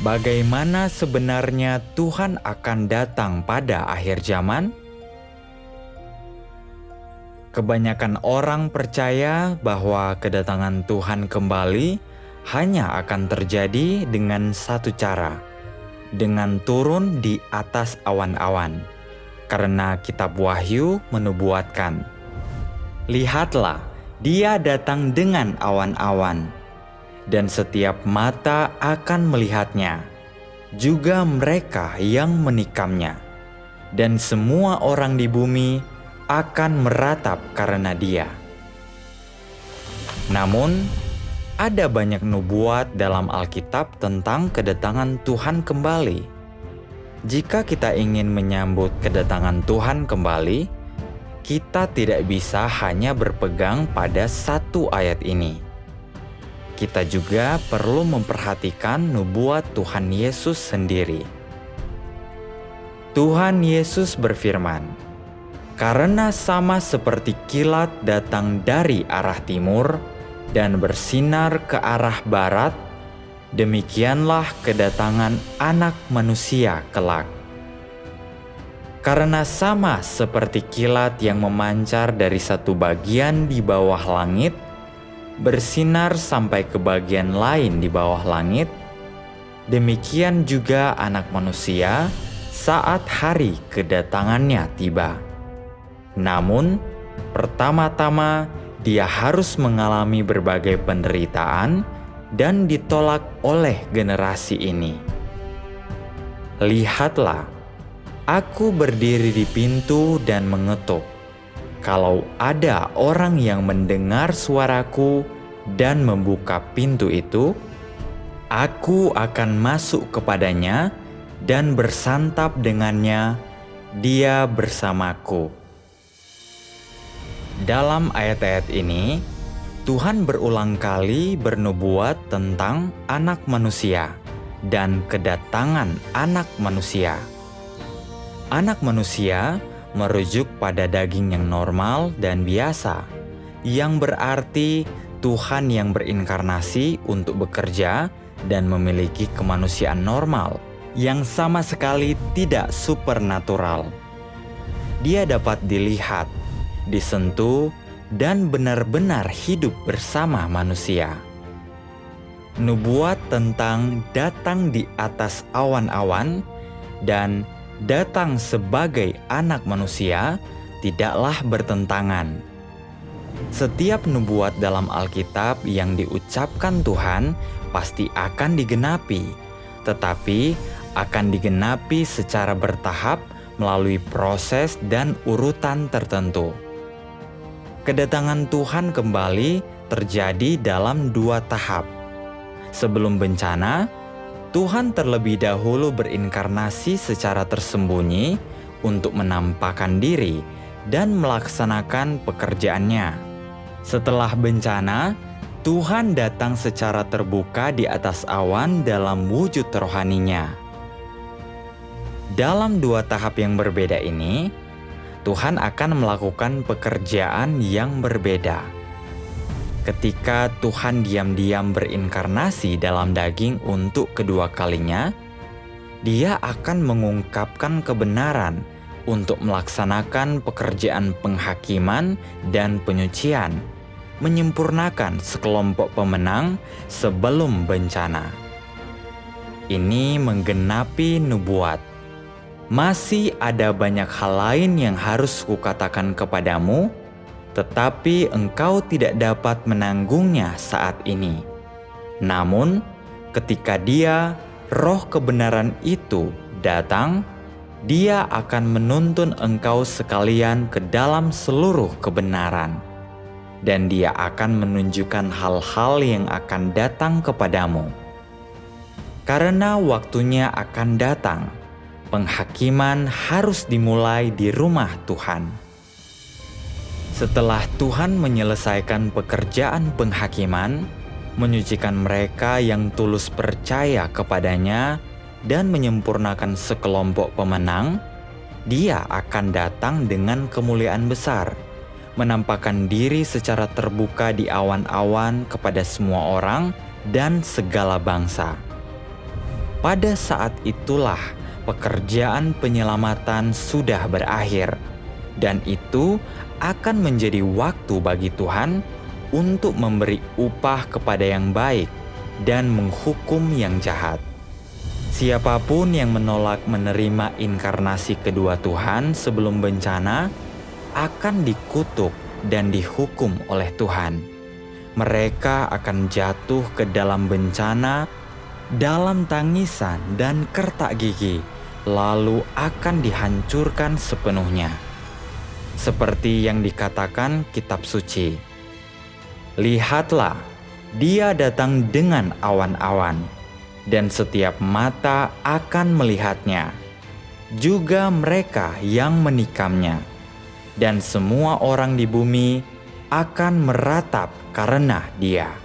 Bagaimana sebenarnya Tuhan akan datang pada akhir zaman? Kebanyakan orang percaya bahwa kedatangan Tuhan kembali hanya akan terjadi dengan satu cara, dengan turun di atas awan-awan. Karena kitab Wahyu menubuatkan, "Lihatlah, Dia datang dengan awan-awan, dan setiap mata akan melihatnya, juga mereka yang menikamnya, dan semua orang di bumi akan meratap karena Dia." Namun, ada banyak nubuat dalam Alkitab tentang kedatangan Tuhan kembali. Jika kita ingin menyambut kedatangan Tuhan kembali, kita tidak bisa hanya berpegang pada satu ayat ini. Kita juga perlu memperhatikan nubuat Tuhan Yesus sendiri. Tuhan Yesus berfirman, "Karena sama seperti kilat datang dari arah timur dan bersinar ke arah barat, demikianlah kedatangan Anak Manusia kelak. Karena sama seperti kilat yang memancar dari satu bagian di bawah langit, bersinar sampai ke bagian lain di bawah langit, demikian juga Anak Manusia saat hari kedatangannya tiba. Namun, pertama-tama Dia harus mengalami berbagai penderitaan dan ditolak oleh generasi ini. Lihatlah, aku berdiri di pintu dan mengetuk. Kalau ada orang yang mendengar suaraku dan membuka pintu itu, aku akan masuk kepadanya dan bersantap dengannya, dia bersamaku." Dalam ayat-ayat ini, Tuhan berulang kali bernubuat tentang Anak Manusia dan kedatangan Anak Manusia. Anak Manusia merujuk pada daging yang normal dan biasa, yang berarti Tuhan yang berinkarnasi untuk bekerja dan memiliki kemanusiaan normal yang sama sekali tidak supernatural. Dia dapat dilihat, disentuh, dan benar-benar hidup bersama manusia. Nubuat tentang datang di atas awan-awan dan datang sebagai Anak Manusia tidaklah bertentangan. Setiap nubuat dalam Alkitab yang diucapkan Tuhan pasti akan digenapi, tetapi akan digenapi secara bertahap melalui proses dan urutan tertentu. Kedatangan Tuhan kembali terjadi dalam 2 tahap. Sebelum bencana, Tuhan terlebih dahulu berinkarnasi secara tersembunyi untuk menampakkan diri dan melaksanakan pekerjaannya. Setelah bencana, Tuhan datang secara terbuka di atas awan dalam wujud rohaninya. Dalam 2 tahap yang berbeda ini, Tuhan akan melakukan pekerjaan yang berbeda. Ketika Tuhan diam-diam berinkarnasi dalam daging untuk kedua kalinya, Dia akan mengungkapkan kebenaran untuk melaksanakan pekerjaan penghakiman dan penyucian, menyempurnakan sekelompok pemenang sebelum bencana. Ini menggenapi nubuat. Masih ada banyak hal lain yang harus kukatakan kepadamu, tetapi engkau tidak dapat menanggungnya saat ini. Namun, ketika Dia, Roh kebenaran itu, datang, Dia akan menuntun engkau sekalian ke dalam seluruh kebenaran, dan Dia akan menunjukkan hal-hal yang akan datang kepadamu. Karena waktunya akan datang, penghakiman harus dimulai di rumah Tuhan. Setelah Tuhan menyelesaikan pekerjaan penghakiman, menyucikan mereka yang tulus percaya kepadanya, dan menyempurnakan sekelompok pemenang, Dia akan datang dengan kemuliaan besar, menampakkan diri secara terbuka di awan-awan kepada semua orang dan segala bangsa. pada saat itulah pekerjaan penyelamatan sudah berakhir, dan itu akan menjadi waktu bagi Tuhan untuk memberi upah kepada yang baik dan menghukum yang jahat. Siapapun yang menolak menerima inkarnasi kedua Tuhan sebelum bencana akan dikutuk dan dihukum oleh Tuhan. Mereka akan jatuh ke dalam bencana, dalam tangisan dan kertak gigi, lalu akan dihancurkan sepenuhnya. Seperti yang dikatakan kitab suci, "Lihatlah, dia datang dengan awan-awan, dan setiap mata akan melihatnya, juga mereka yang menikamnya, dan semua orang di bumi akan meratap karena dia."